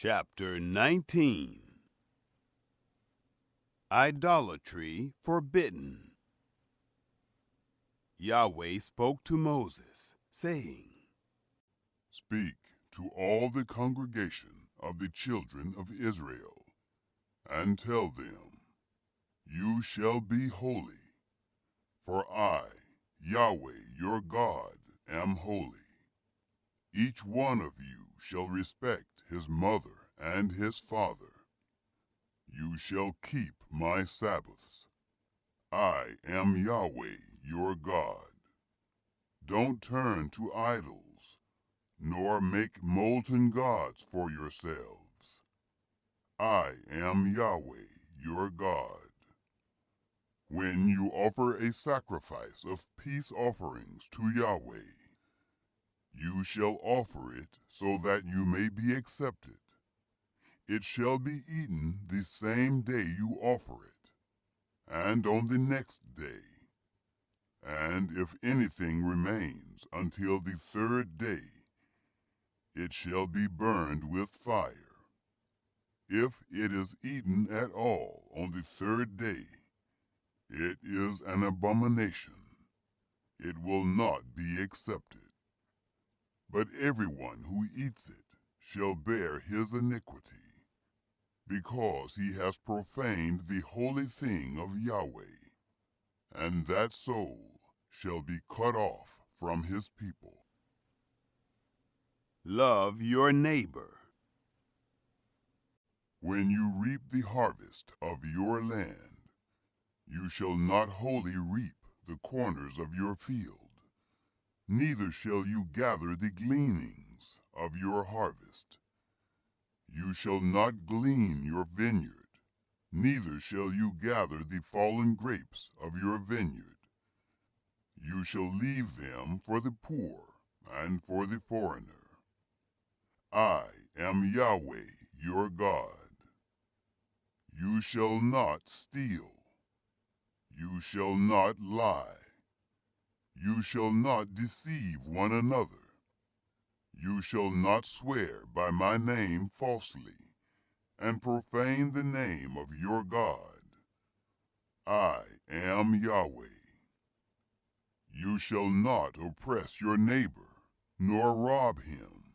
Chapter 19. Idolatry forbidden. Yahweh spoke to Moses, saying, Speak to all the congregation of the children of Israel, and tell them, You shall be holy, for I, Yahweh your God, am holy. Each one of you shall respect his mother and his father. You shall keep my Sabbaths. I am Yahweh your God. Don't turn to idols, nor make molten gods for yourselves. I am Yahweh your God. When you offer a sacrifice of peace offerings to Yahweh, you shall offer it so that you may be accepted. It shall be eaten the same day you offer it, and on the next day. And if anything remains until the third day, it shall be burned with fire. If it is eaten at all on the third day, it is an abomination. It will not be accepted. But everyone who eats it shall bear his iniquity, because he has profaned the holy thing of Yahweh, and that soul shall be cut off from his people. Love your neighbor. When you reap the harvest of your land, you shall not wholly reap the corners of your field, neither shall you gather the gleanings of your harvest. You shall not glean your vineyard, neither shall you gather the fallen grapes of your vineyard. You shall leave them for the poor and for the foreigner. I am Yahweh your God. You shall not steal. You shall not lie. You shall not deceive one another. You shall not swear by my name falsely, and profane the name of your God. I am Yahweh. You shall not oppress your neighbor, nor rob him.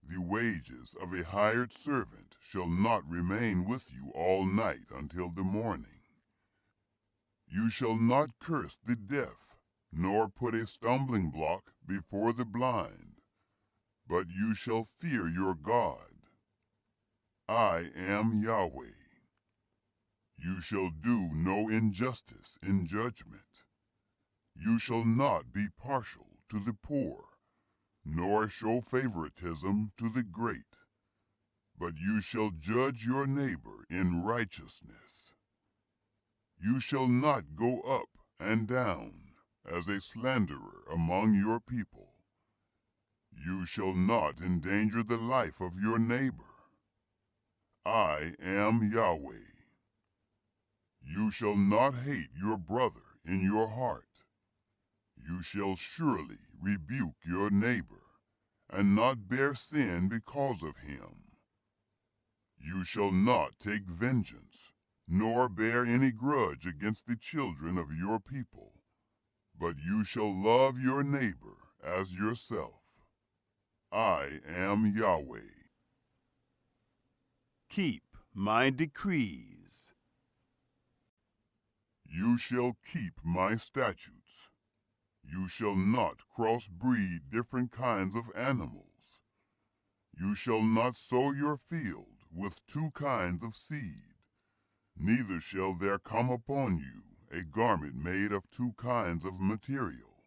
The wages of a hired servant shall not remain with you all night until the morning. You shall not curse the deaf, nor put a stumbling block before the blind, but you shall fear your God. I am Yahweh. You shall do no injustice in judgment. You shall not be partial to the poor, nor show favoritism to the great, but you shall judge your neighbor in righteousness. You shall not go up and down as a slanderer among your people. You shall not endanger the life of your neighbor. I am Yahweh. You shall not hate your brother in your heart. You shall surely rebuke your neighbor, and not bear sin because of him. You shall not take vengeance, nor bear any grudge against the children of your people, but you shall love your neighbor as yourself. I am Yahweh. Keep my decrees. You shall keep my statutes. You shall not crossbreed different kinds of animals. You shall not sow your field with two kinds of seed, neither shall there come upon you a garment made of two kinds of material.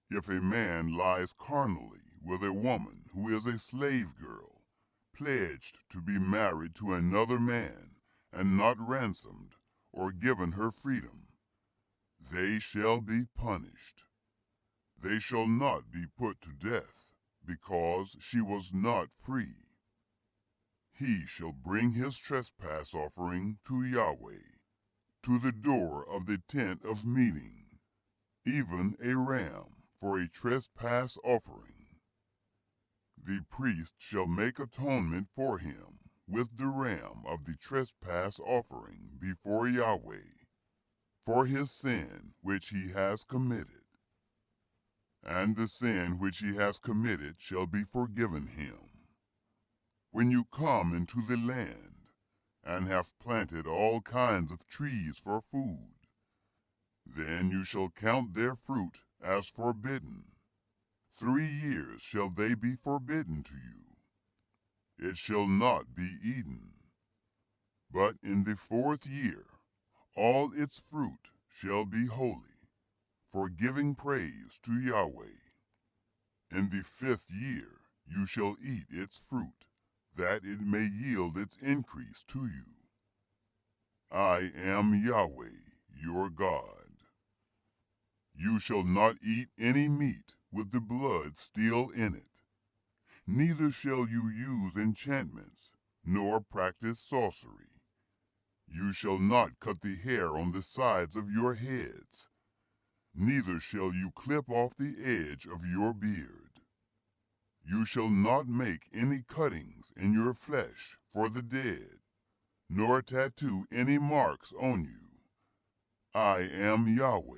If a man lies carnally with a woman who is a slave girl, pledged to be married to another man, and not ransomed or given her freedom, they shall be punished. They shall not be put to death, because she was not free. He shall bring his trespass offering to Yahweh, to the door of the tent of meeting, even a ram for a trespass offering. The priest shall make atonement for him with the ram of the trespass offering before Yahweh, for his sin which he has committed. And the sin which he has committed shall be forgiven him. When you come into the land, and have planted all kinds of trees for food, then you shall count their fruit as forbidden. 3 years shall they be forbidden to you. It shall not be eaten. But in the 4th year all its fruit shall be holy, for giving praise to Yahweh. In the 5th year you shall eat its fruit, that it may yield its increase to you. I am Yahweh, your God. You shall not eat any meat with the blood still in it. Neither shall you use enchantments, nor practice sorcery. You shall not cut the hair on the sides of your heads. Neither shall you clip off the edge of your beard. You shall not make any cuttings in your flesh for the dead, nor tattoo any marks on you. I am Yahweh.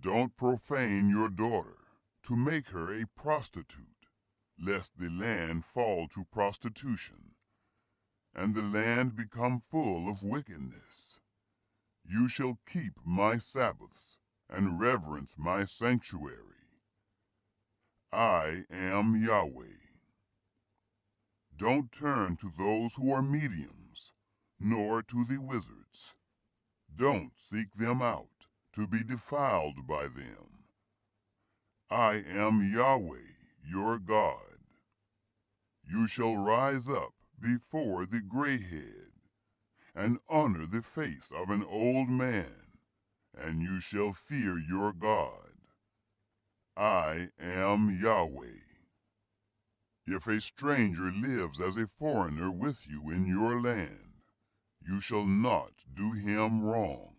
Don't profane your daughter to make her a prostitute, lest the land fall to prostitution, and the land become full of wickedness. You shall keep my Sabbaths and reverence my sanctuary. I am Yahweh. Don't turn to those who are mediums, nor to the wizards. Don't seek them out to be defiled by them. I am Yahweh, your God. You shall rise up before the gray head, and honor the face of an old man, and you shall fear your God. I am Yahweh. If a stranger lives as a foreigner with you in your land, you shall not do him wrong.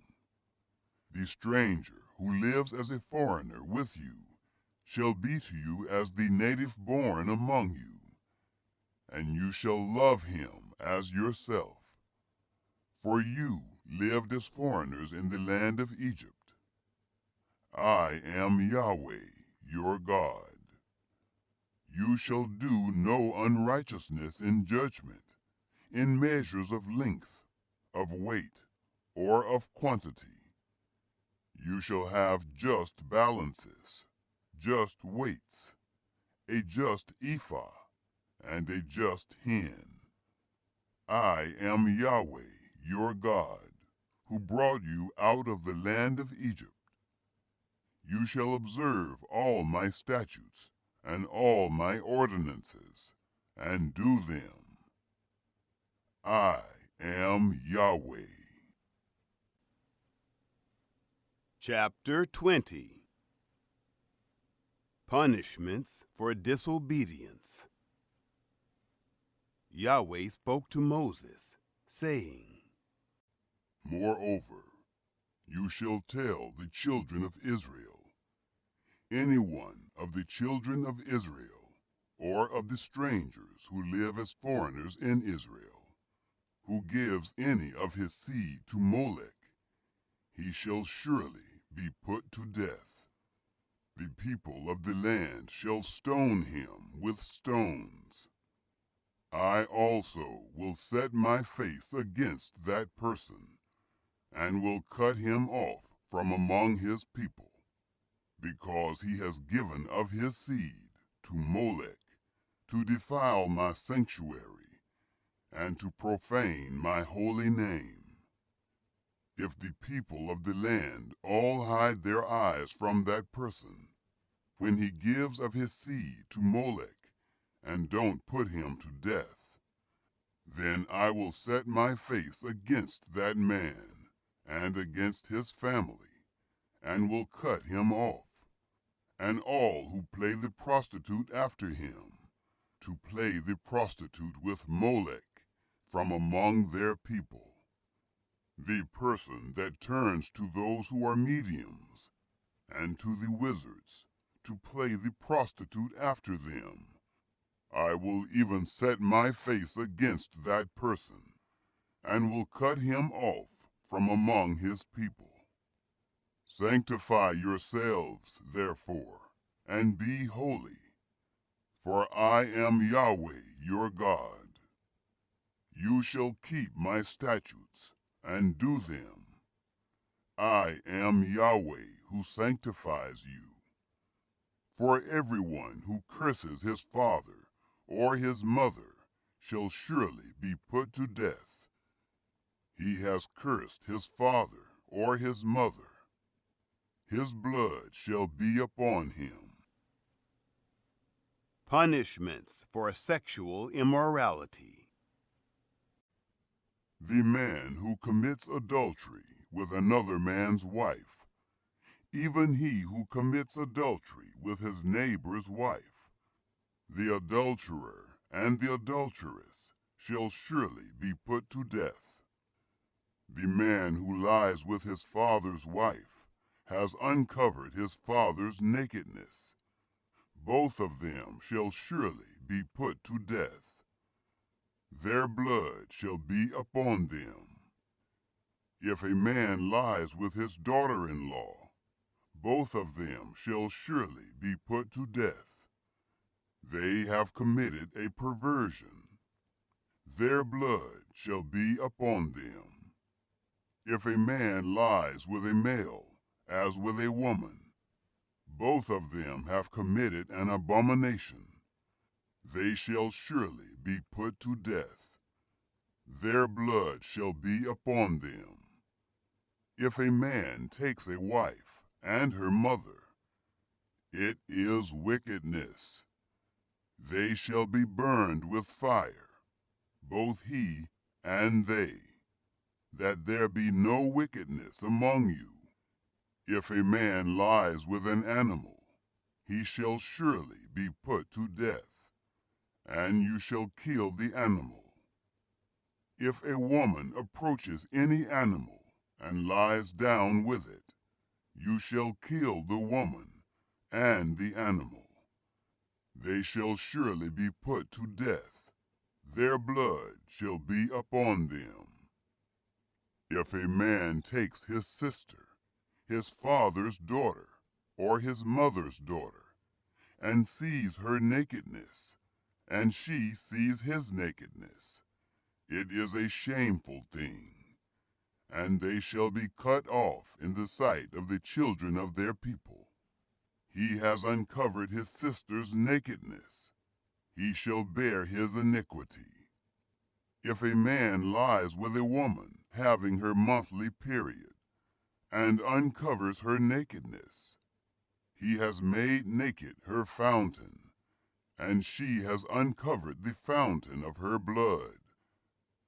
The stranger who lives as a foreigner with you shall be to you as the native born among you, and you shall love him as yourself. For you lived as foreigners in the land of Egypt. I am Yahweh, your God. You shall do no unrighteousness in judgment, in measures of length, of weight, or of quantity. You shall have just balances, just weights, a just ephah, and a just hin. I am Yahweh, your God, who brought you out of the land of Egypt. You shall observe all my statutes and all my ordinances, and do them. I am Yahweh. Chapter 20. Punishments for disobedience. Yahweh spoke to Moses, saying, Moreover, you shall tell the children of Israel, anyone of the children of Israel, or of the strangers who live as foreigners in Israel, who gives any of his seed to Molech, he shall surely be put to death. The people of the land shall stone him with stones. I also will set my face against that person, and will cut him off from among his people, because he has given of his seed to Molech, to defile my sanctuary, and to profane my holy name. If the people of the land all hide their eyes from that person, when he gives of his seed to Molech, and don't put him to death, then I will set my face against that man, and against his family, and will cut him off, and all who play the prostitute after him, to play the prostitute with Molech from among their people. The person that turns to those who are mediums, and to the wizards, to play the prostitute after them, I will even set my face against that person, and will cut him off from among his people. Sanctify yourselves, therefore, and be holy, for I am Yahweh your God. You shall keep my statutes and do them. I am Yahweh who sanctifies you. For everyone who curses his father or his mother shall surely be put to death. He has cursed his father or his mother. His blood shall be upon him. Punishments for sexual immorality. The man who commits adultery with another man's wife, even he who commits adultery with his neighbor's wife, the adulterer and the adulteress shall surely be put to death. The man who lies with his father's wife has uncovered his father's nakedness. Both of them shall surely be put to death. Their blood shall be upon them. If a man lies with his daughter-in-law, both of them shall surely be put to death. They have committed a perversion. Their blood shall be upon them. If a man lies with a male, as with a woman, both of them have committed an abomination. They shall surely be put to death. Their blood shall be upon them. If a man takes a wife and her mother, it is wickedness. They shall be burned with fire, both he and they, that there be no wickedness among you. If a man lies with an animal, he shall surely be put to death, and you shall kill the animal. If a woman approaches any animal and lies down with it, you shall kill the woman and the animal. They shall surely be put to death. Their blood shall be upon them. If a man takes his sister, his father's daughter, or his mother's daughter, and sees her nakedness, and she sees his nakedness, it is a shameful thing, and they shall be cut off in the sight of the children of their people. He has uncovered his sister's nakedness. He shall bear his iniquity. If a man lies with a woman having her monthly period, and uncovers her nakedness, he has made naked her fountain, and she has uncovered the fountain of her blood,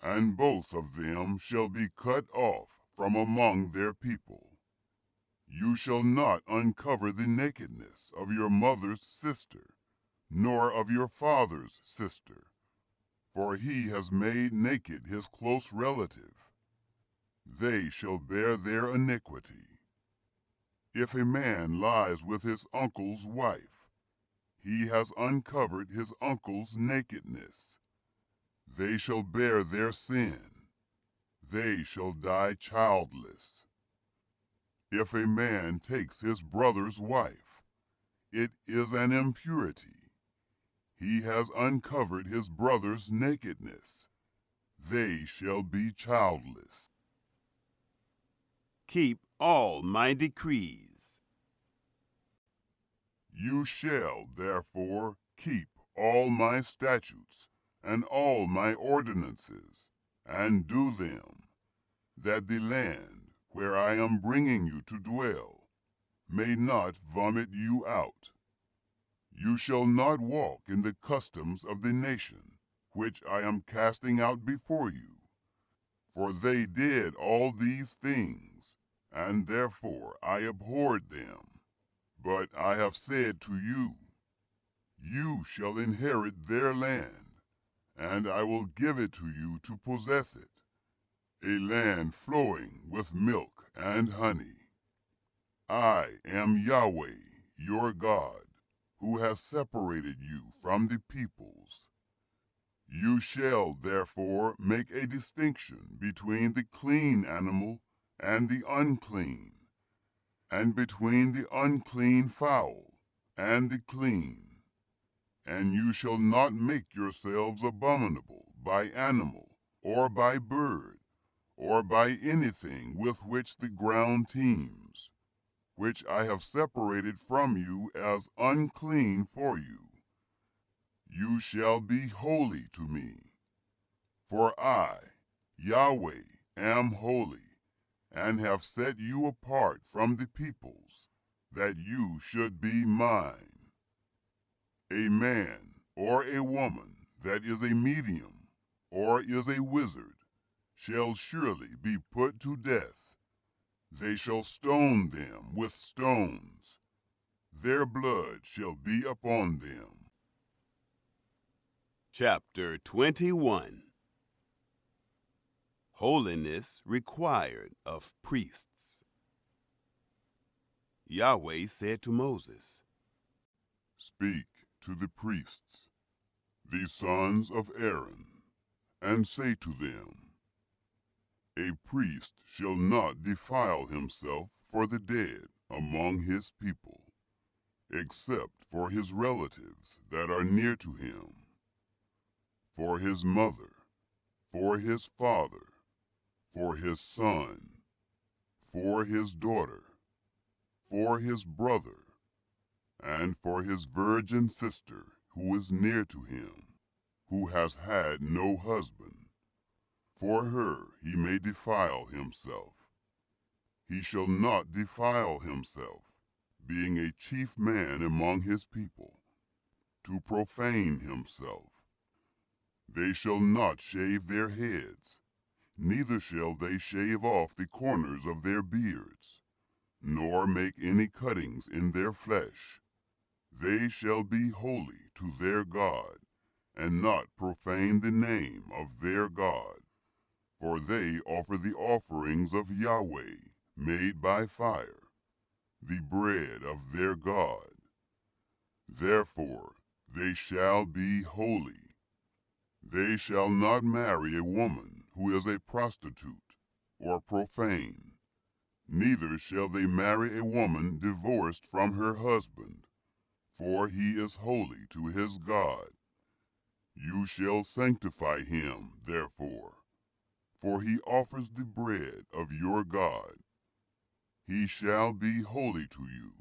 and both of them shall be cut off from among their people. You shall not uncover the nakedness of your mother's sister, nor of your father's sister, for he has made naked his close relative. They shall bear their iniquity. If a man lies with his uncle's wife, he has uncovered his uncle's nakedness. They shall bear their sin. They shall die childless. If a man takes his brother's wife, it is an impurity. He has uncovered his brother's nakedness. They shall be childless. Keep all my decrees. You shall, therefore, keep all my statutes and all my ordinances, and do them, that the land where I am bringing you to dwell may not vomit you out. You shall not walk in the customs of the nation which I am casting out before you, for they did all these things, and therefore I abhorred them. But I have said to you, you shall inherit their land, and I will give it to you to possess it, a land flowing with milk and honey. I am Yahweh, your God, who has separated you from the peoples. You shall therefore make a distinction between the clean animal and the unclean, and between the unclean fowl and the clean. And you shall not make yourselves abominable by animal, or by bird, or by anything with which the ground teems, which I have separated from you as unclean for you. You shall be holy to me. For I, Yahweh, am holy, and have set you apart from the peoples, that you should be mine. A man or a woman that is a medium or is a wizard shall surely be put to death. They shall stone them with stones. Their blood shall be upon them. Chapter 21. Holiness required of priests. Yahweh said to Moses, Speak to the priests, the sons of Aaron, and say to them, A priest shall not defile himself for the dead among his people, except for his relatives that are near to him, for his mother, for his father, for his son, for his daughter, for his brother, and for his virgin sister who is near to him, who has had no husband. For her he may defile himself. He shall not defile himself, being a chief man among his people, to profane himself. They shall not shave their heads, neither shall they shave off the corners of their beards, nor make any cuttings in their flesh. They shall be holy to their God, and not profane the name of their God. For they offer the offerings of Yahweh, made by fire, the bread of their God. Therefore they shall be holy. They shall not marry a woman who is a prostitute or profane, neither shall they marry a woman divorced from her husband, for he is holy to his God. You shall sanctify him, therefore, for he offers the bread of your God. He shall be holy to you.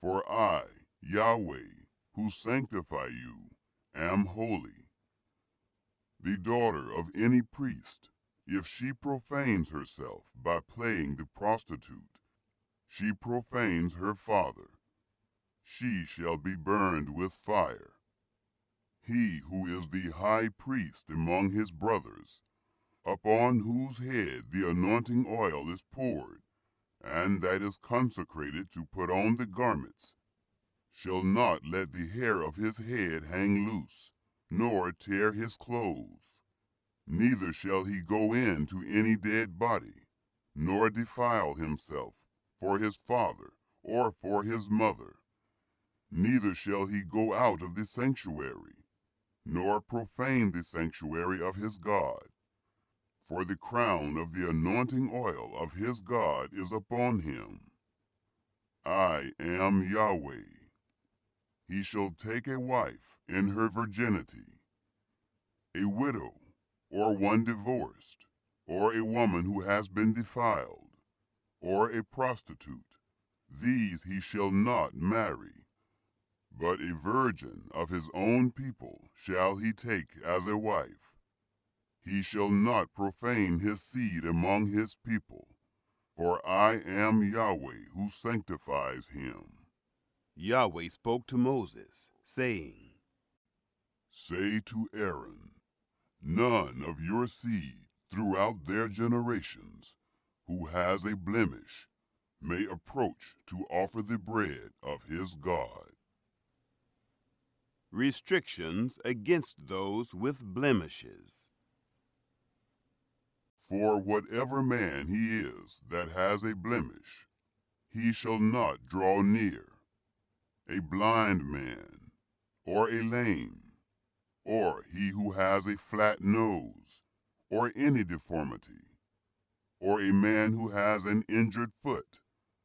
For I, Yahweh, who sanctify you, am holy. The daughter of any priest, if she profanes herself by playing the prostitute, she profanes her father. She shall be burned with fire. He who is the high priest among his brothers, upon whose head the anointing oil is poured, and that is consecrated to put on the garments, shall not let the hair of his head hang loose, nor tear his clothes. Neither shall he go in to any dead body, nor defile himself for his father or for his mother. Neither shall he go out of the sanctuary, nor profane the sanctuary of his God. For the crown of the anointing oil of his God is upon him. I am Yahweh. He shall take a wife in her virginity, a widow, or one divorced, or a woman who has been defiled, or a prostitute. These he shall not marry, but a virgin of his own people shall he take as a wife. He shall not profane his seed among his people, for I am Yahweh who sanctifies him. Yahweh spoke to Moses, saying, Say to Aaron, None of your seed throughout their generations, who has a blemish, may approach to offer the bread of his God. Restrictions against those with blemishes. For whatever man he is that has a blemish, he shall not draw near. A blind man, or a lame, or he who has a flat nose, or any deformity, or a man who has an injured foot,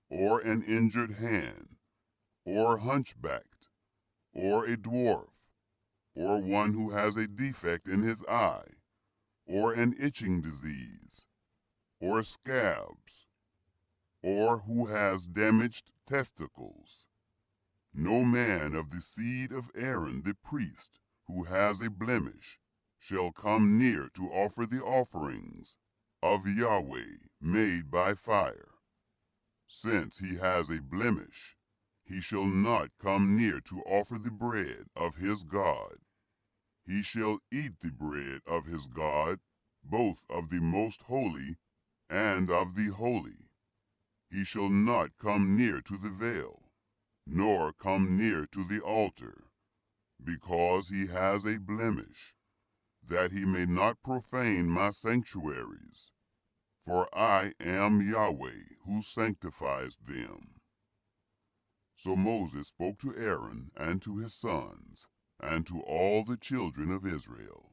or an injured hand, or hunchbacked, or a dwarf, or one who has a defect in his eye, or an itching disease, or scabs, or who has damaged testicles. No man of the seed of Aaron the priest who has a blemish shall come near to offer the offerings of Yahweh made by fire. Since he has a blemish, he shall not come near to offer the bread of his God. He shall eat the bread of his God, both of the most holy and of the holy. He shall not come near to the veil, nor come near to the altar, because he has a blemish, that he may not profane my sanctuaries. For I am Yahweh who sanctifies them. So Moses spoke to Aaron and to his sons, and to all the children of Israel.